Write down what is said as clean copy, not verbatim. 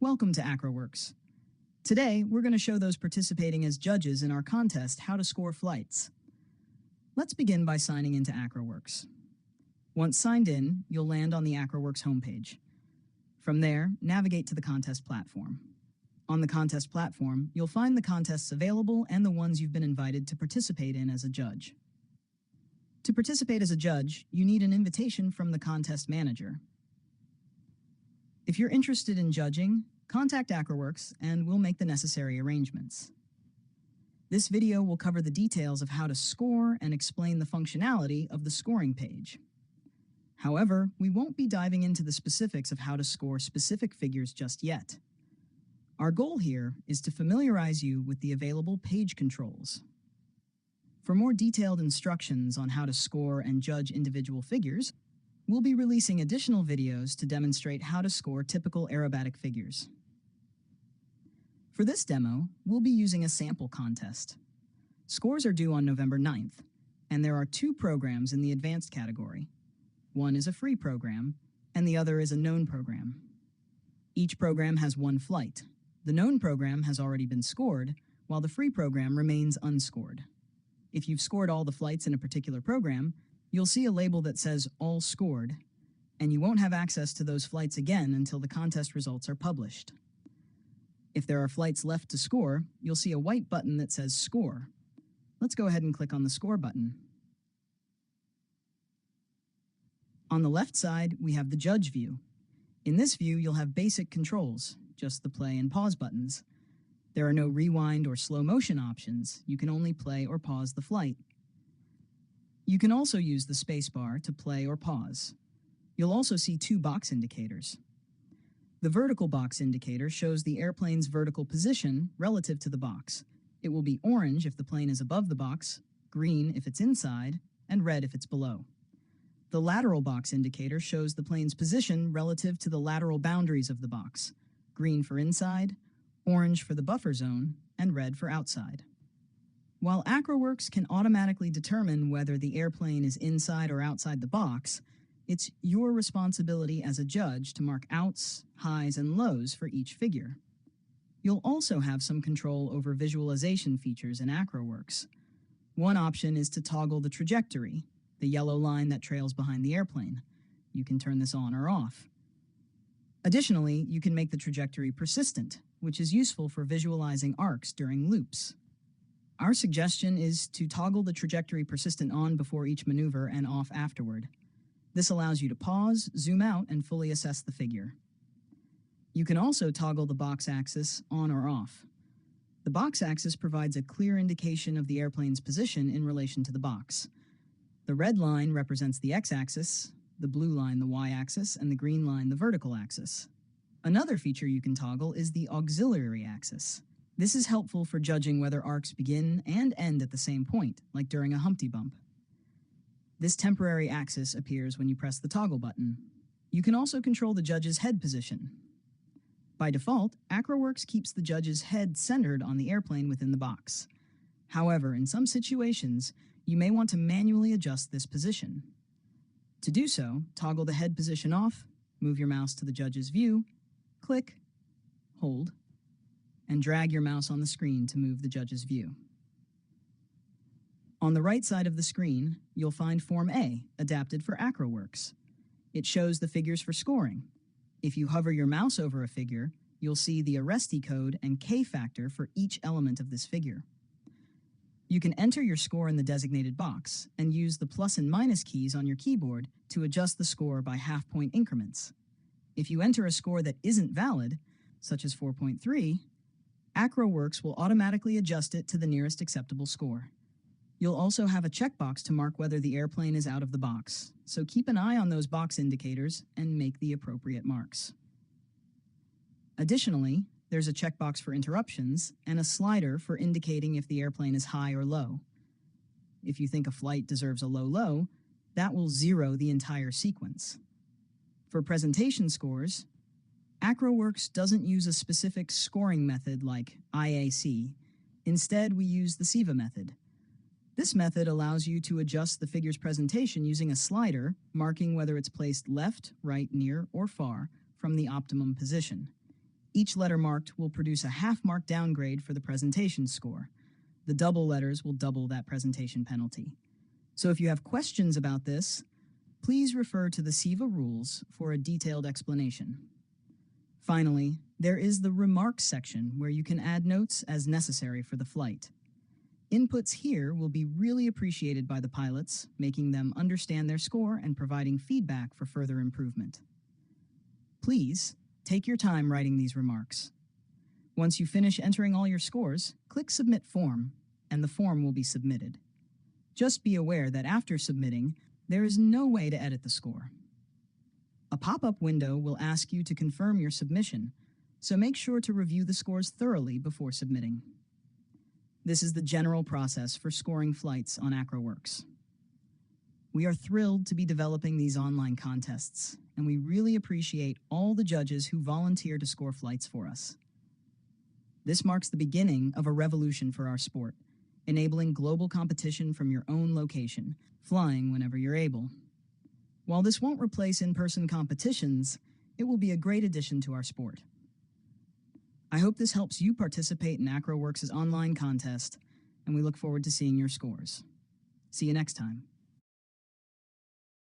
Welcome to ACROWRX. Today, we're going to show those participating as judges in our contest how to score flights. Let's begin by signing into ACROWRX. Once signed in, you'll land on the ACROWRX homepage. From there, navigate to the contest platform. On the contest platform, you'll find the contests available and the ones you've been invited to participate in as a judge. To participate as a judge, you need an invitation from the contest manager. If you're interested in judging, contact ACROWRX and we'll make the necessary arrangements. This video will cover the details of how to score and explain the functionality of the scoring page. However, we won't be diving into the specifics of how to score specific figures just yet. Our goal here is to familiarize you with the available page controls. For more detailed instructions on how to score and judge individual figures, we'll be releasing additional videos to demonstrate how to score typical aerobatic figures. For this demo, we'll be using a sample contest. Scores are due on November 9th, and there are two programs in the advanced category. One is a free program, and the other is a known program. Each program has one flight. The known program has already been scored, while the free program remains unscored. If you've scored all the flights in a particular program, you'll see a label that says All Scored, and you won't have access to those flights again until the contest results are published. If there are flights left to score, you'll see a white button that says Score. Let's go ahead and click on the Score button. On the left side, we have the Judge view. In this view, you'll have basic controls, just the play and pause buttons. There are no rewind or slow motion options. You can only play or pause the flight. You can also use the spacebar to play or pause. You'll also see two box indicators. The vertical box indicator shows the airplane's vertical position relative to the box. It will be orange if the plane is above the box, green if it's inside, and red if it's below. The lateral box indicator shows the plane's position relative to the lateral boundaries of the box, green for inside, orange for the buffer zone, and red for outside. While ACROWRX can automatically determine whether the airplane is inside or outside the box, it's your responsibility as a judge to mark outs, highs, and lows for each figure. You'll also have some control over visualization features in ACROWRX. One option is to toggle the trajectory, the yellow line that trails behind the airplane. You can turn this on or off. Additionally, you can make the trajectory persistent, which is useful for visualizing arcs during loops. Our suggestion is to toggle the trajectory persistent on before each maneuver and off afterward. This allows you to pause, zoom out, and fully assess the figure. You can also toggle the box axis on or off. The box axis provides a clear indication of the airplane's position in relation to the box. The red line represents the x-axis, the blue line the y-axis, and the green line the vertical axis. Another feature you can toggle is the auxiliary axis. This is helpful for judging whether arcs begin and end at the same point, like during a Humpty bump. This temporary axis appears when you press the toggle button. You can also control the judge's head position. By default, ACROWRX keeps the judge's head centered on the airplane within the box. However, in some situations, you may want to manually adjust this position. To do so, toggle the head position off, move your mouse to the judge's view, click, hold, and drag your mouse on the screen to move the judge's view. On the right side of the screen, you'll find Form A, adapted for ACROWRX. It shows the figures for scoring. If you hover your mouse over a figure, you'll see the arrestee code and K factor for each element of this figure. You can enter your score in the designated box and use the plus and minus keys on your keyboard to adjust the score by half-point increments. If you enter a score that isn't valid, such as 4.3, ACROWRX will automatically adjust it to the nearest acceptable score. You'll also have a checkbox to mark whether the airplane is out of the box, so keep an eye on those box indicators and make the appropriate marks. Additionally, there's a checkbox for interruptions and a slider for indicating if the airplane is high or low. If you think a flight deserves a low, that will zero the entire sequence. For presentation scores, ACROWRX doesn't use a specific scoring method like IAC. Instead, we use the SIVA method. This method allows you to adjust the figure's presentation using a slider, marking whether it's placed left, right, near, or far from the optimum position. Each letter marked will produce a half-mark downgrade for the presentation score. The double letters will double that presentation penalty. So if you have questions about this, please refer to the SIVA rules for a detailed explanation. Finally, there is the Remarks section where you can add notes as necessary for the flight. Inputs here will be really appreciated by the pilots, making them understand their score and providing feedback for further improvement. Please, take your time writing these remarks. Once you finish entering all your scores, click Submit Form, and the form will be submitted. Just be aware that after submitting, there is no way to edit the score. A pop-up window will ask you to confirm your submission, so make sure to review the scores thoroughly before submitting. This is the general process for scoring flights on ACROWRX. We are thrilled to be developing these online contests, and we really appreciate all the judges who volunteer to score flights for us. This marks the beginning of a revolution for our sport, enabling global competition from your own location, flying whenever you're able. While this won't replace in-person competitions, it will be a great addition to our sport. I hope this helps you participate in ACROWRX's online contest, and we look forward to seeing your scores. See you next time.